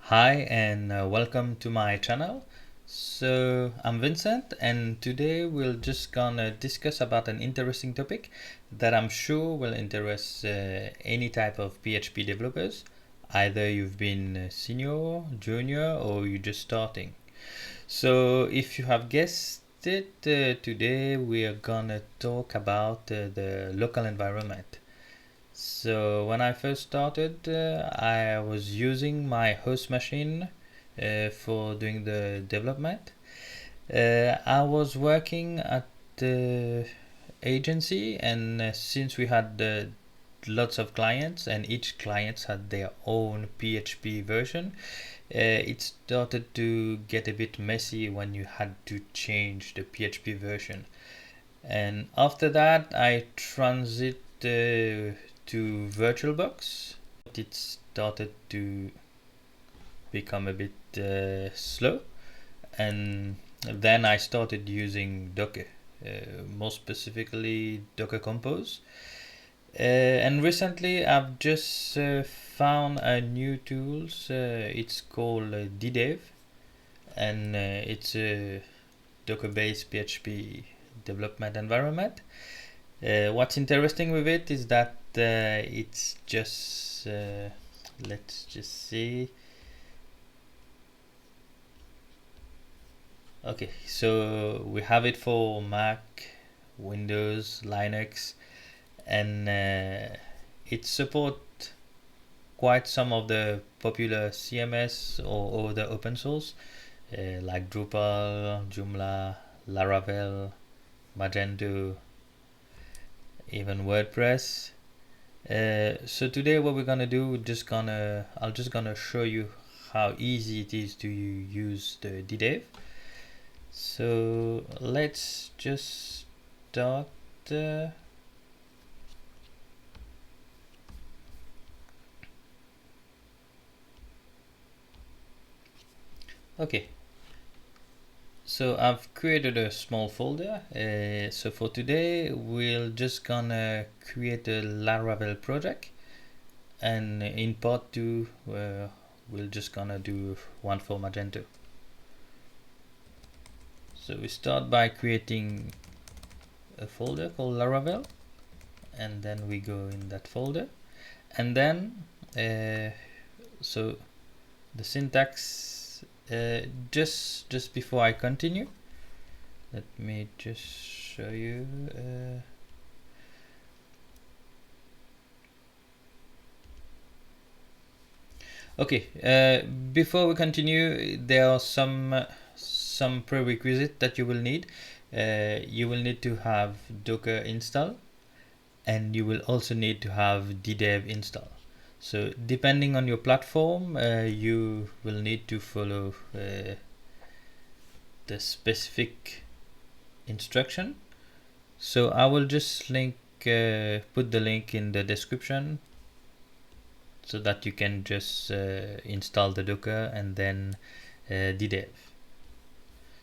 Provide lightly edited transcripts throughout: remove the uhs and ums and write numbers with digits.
Hi and welcome to my channel. So I'm Vincent and today we're just gonna discuss about an interesting topic that I'm sure will interest any type of PHP developers. Either you've been senior, junior, or you're just starting. So if you have guessed it, today we are gonna talk about the local environment. So when I first started, I was using my host machine for doing the development. I was working at the agency, and since we had lots of clients, and each client had their own PHP version, it started to get a bit messy when you had to change the PHP version. And after that, I transit to VirtualBox. It started to become a bit slow, and then I started using Docker, more specifically Docker Compose. And recently, I've just found a new tools. It's called DDEV, and it's a Docker-based PHP development environment. What's interesting with it is that it's just let's just see. Okay, so we have it for Mac, Windows, Linux, and it supports quite some of the popular CMS or other open source like Drupal, Joomla, Laravel, Magento, even WordPress. So today what we're gonna do, I'll just gonna show you how easy it is to use the DDEV. So let's just start. Okay, so I've created a small folder. So for today, we're just gonna create a Laravel project, and in part two, we're just gonna do one for Magento. So we start by creating a folder called Laravel, and then we go in that folder, and then so the syntax, just before I continue, let me just show you. Okay, before we continue, there are some prerequisite that you will need. You will need to have Docker install, and you will also need to have DDEV install. So depending on your platform, you will need to follow the specific instruction. So I will just put the link in the description so that you can just install the Docker and then DDEV.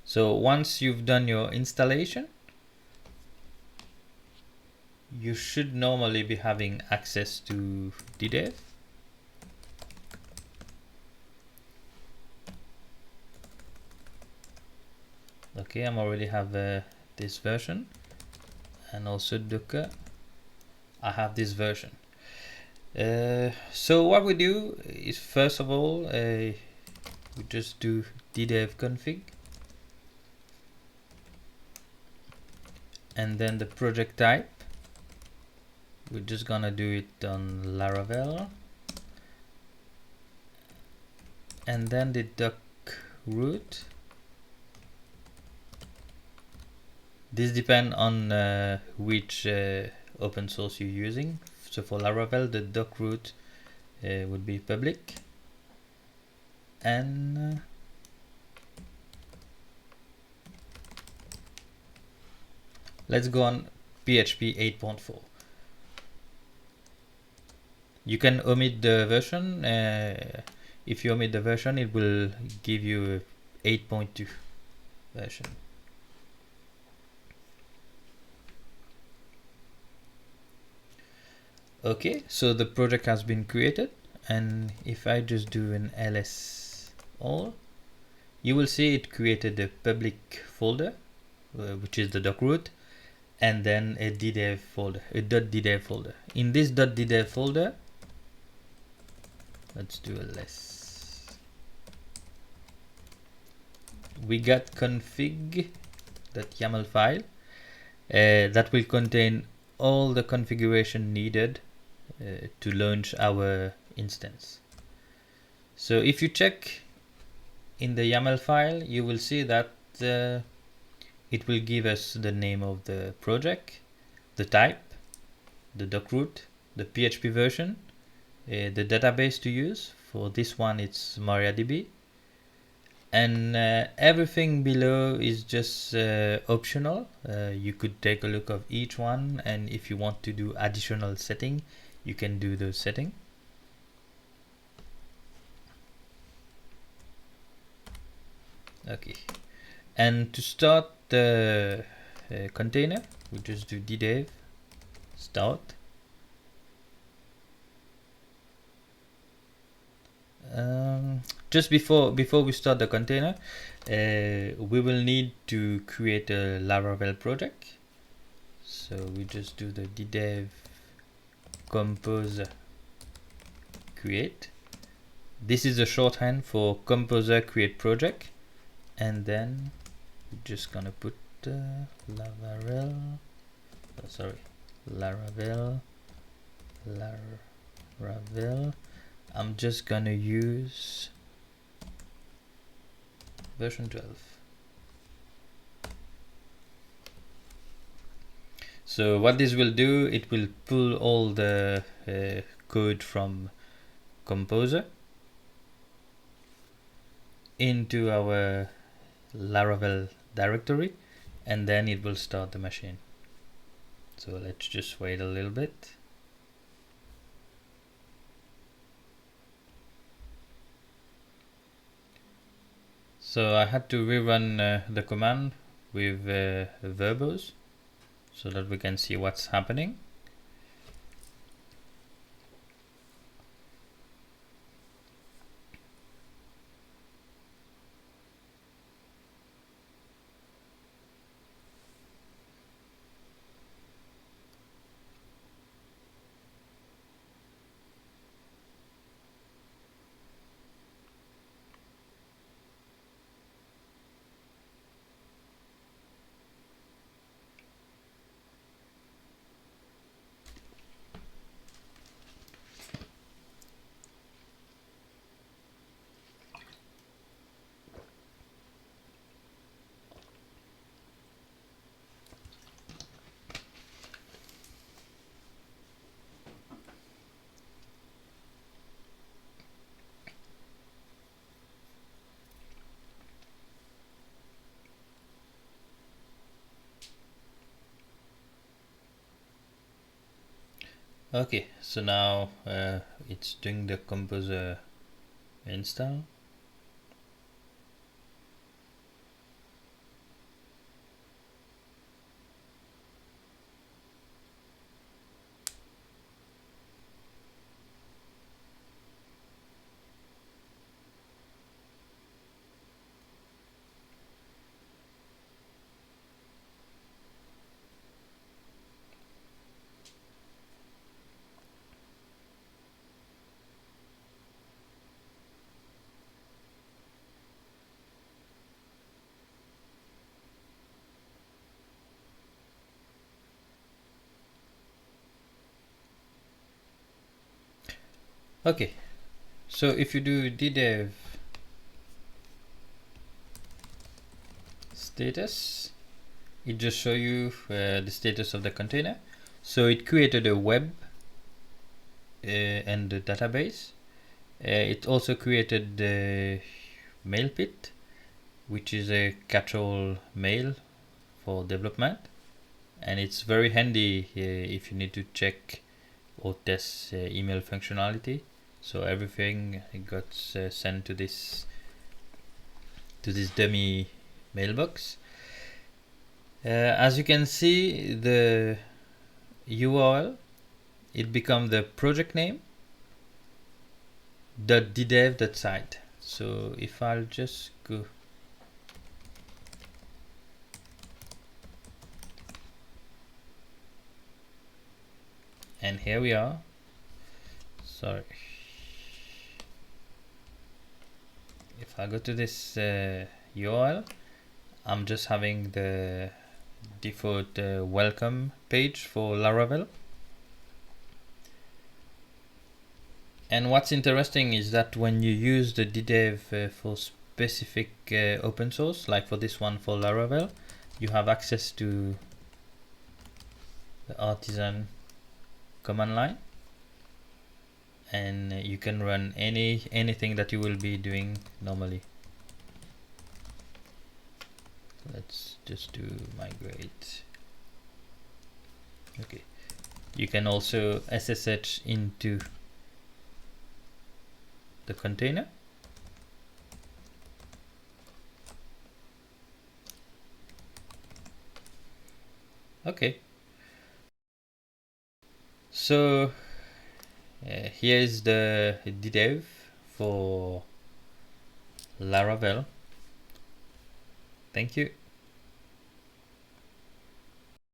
So once you've done your installation, you should normally be having access to DDEV. Okay, I'm already have this version, and also Docker. I have this version. So what we do is, first of all, we just do DDEV config, and then the project type. We're just gonna do it on Laravel, and then the doc root. This depends on which open source you're using. So for Laravel, the doc root would be public, and let's go on PHP 8.4. You can omit the version. If you omit the version, it will give you 8.2 version. Okay, so the project has been created, and if I just do an ls all, you will see it created a public folder, which is the doc root, and then a DDEV folder, a .DDEV folder. In this .DDEV folder, let's do a less. We got config.yaml file that will contain all the configuration needed to launch our instance. So if you check in the YAML file, you will see that it will give us the name of the project, the type, the doc root, the PHP version, the database to use. For this one, it's MariaDB. And everything below is just optional. You could take a look of each one, and if you want to do additional setting, you can do those settings. Okay, and to start the container, we just do DDEV start. Just before we start the container, we will need to create a Laravel project. So we just do the DDEV composer create. This is a shorthand for composer create project, and then we're just gonna put Laravel. I'm just gonna use version 12. So what this will do, it will pull all the code from Composer into our Laravel directory, and then it will start the machine. So let's just wait a little bit. So I had to rerun the command with verbose so that we can see what's happening. Okay, so now it's doing the Composer install. Okay, so if you do DDEV status, it just show you the status of the container. So it created a web and the database. It also created the mail pit, which is a catch-all mail for development, and it's very handy if you need to check or test email functionality. So everything got sent to this dummy mailbox. As you can see, the URL, it become the project name .ddev.site. So if I'll just go, and here we are. Sorry, if I go to this URL, I'm just having the default welcome page for Laravel. And what's interesting is that when you use the DDEV for specific open source, like for this one for Laravel, you have access to the artisan command line, and you can run anything that you will be doing normally. Let's just do migrate. Okay, you can also SSH into the container. Okay, so here is the DDEV for Laravel. Thank you.